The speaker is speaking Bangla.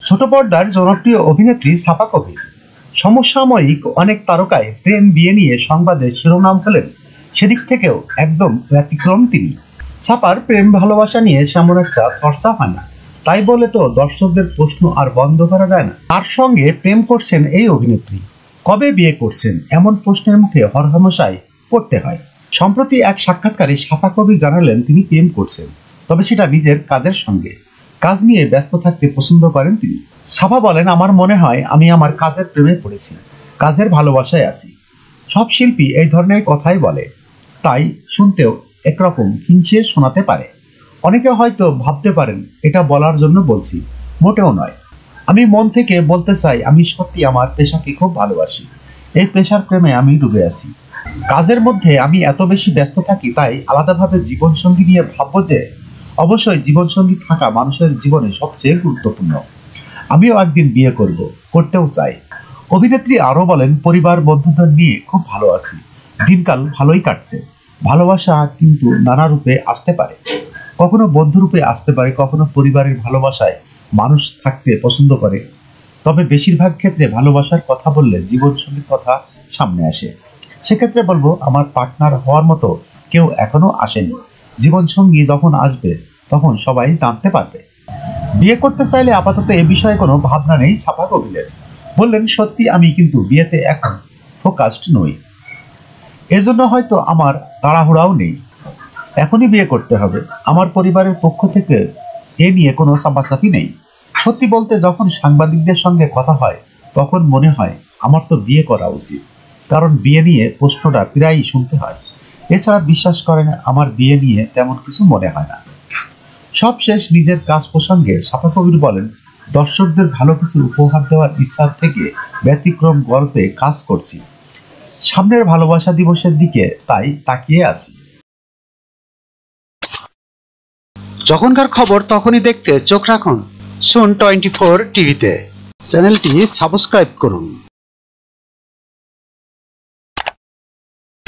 ছোট পর্দার জনপ্রিয় অভিনেত্রী সাপা কবির। সমসাময়িক অনেক তারকায় প্রেম বিয়ে নিয়ে সংবাদে শিরোনাম হলেন, সেদিক থেকেও একদম ব্যতিক্রম তিনি। সাপার প্রেম ভালোবাসা নিয়ে সেমন একটা চর্চা হয় না, তাই বলে তো দর্শকদের প্রশ্ন আর বন্ধ করা যায় না। তার সঙ্গে প্রেম করছেন এই অভিনেত্রী, কবে বিয়ে করছেন এমন প্রশ্নের মুখে হরহামেশাই পড়তে হয়। সম্প্রতি এক সাক্ষাৎকারে সাপা কবির জানালেন তিনি প্রেম করছেন, তবে সেটা নিজের কাজের সঙ্গে। কাজ নিয়ে ব্যস্ত থাকতে পছন্দ করেন তিনি। সাপা বলেন, আমার মনে হয় আমি আমার কাজের প্রেমে পড়েছি, কাজের ভালোবাসায় আছি। সব শিল্পী এই ধরনের কথাই বলে, তাই শুনতেও একরকম হিংসে শোনাতে পারে। অনেকে হয়তো ভাবতে পারেন এটা বলার জন্য বলছি, মোটেও নয়। আমি মন থেকে বলতে চাই, আমি সত্যি আমার পেশাকে খুব ভালোবাসি। এই পেশার প্রেমে আমি ডুবে আছি। কাজের মধ্যে আমি এত বেশি ব্যস্ত থাকি, তাই আলাদাভাবে জীবনসঙ্গী নিয়ে ভাববো যে অবশ্যই জীবনসঙ্গী থাকা মানুষের জীবনে সবচেয়ে গুরুত্বপূর্ণ। আমিও একদিন বিয়ে করতেও চাই। অভিনেত্রী আরো বলেন, পরিবার বন্ধুদের নিয়ে খুব ভালো আছি, দিনকাল ভালোই কাটছে। ভালোবাসা কিন্তু নানা রূপে আসতে পারে, কখনো বন্ধু রূপে আসতে পারে, কখনো পরিবারের ভালোবাসায় মানুষ থাকতে পছন্দ করে। তবে বেশিরভাগ ক্ষেত্রে ভালোবাসার কথা বললে জীবনসঙ্গীর কথা সামনে আসে। সেক্ষেত্রে বলবো, আমার পার্টনার হওয়ার মতো কেউ এখনো আসেনি। জীবনসঙ্গী যখন আসবে তখন সবাই জানতে পারবে। বিয়ে করতে চাইলে আপাতত এ বিষয়ে কোনো ভাবনা নেই সাপা কবিরের। বললেন, সত্যি আমি কিন্তু বিয়েতে এখন ফোকাসড নই, এজন্য হয়তো আমার তাড়াহুড়াও নেই। এখনই বিয়ে করতে হবে। আমার পরিবারের পক্ষ থেকে এ নিয়ে কোনো চাপাচাপি নেই। সত্যি বলতে, যখন সাংবাদিকদের সঙ্গে কথা হয় তখন মনে হয় আমার তো বিয়ে করা উচিত, কারণ বিয়ে নিয়ে প্রশ্নটা প্রায়ই শুনতে হয়। এছাড়া বিশ্বাস করেন, আমার বিয়ে নিয়ে তেমন কিছু মনে হয় না। সবশেষ নিজের কাজ প্রসঙ্গে সাপা কবির বলেন, দর্শকদের ভালো কিছু উপহার দেওয়ার ইচ্ছা থেকে ব্যতিক্রম গল্পে কাজ করছি। সামনের ভালোবাসা দিবসের দিকে তাই তাকিয়ে আছি। যখনকার খবর তখনই দেখতে চোখ রাখুন সুন 24 টিভিতে। চ্যানেলটি সাবস্ক্রাইব করুন।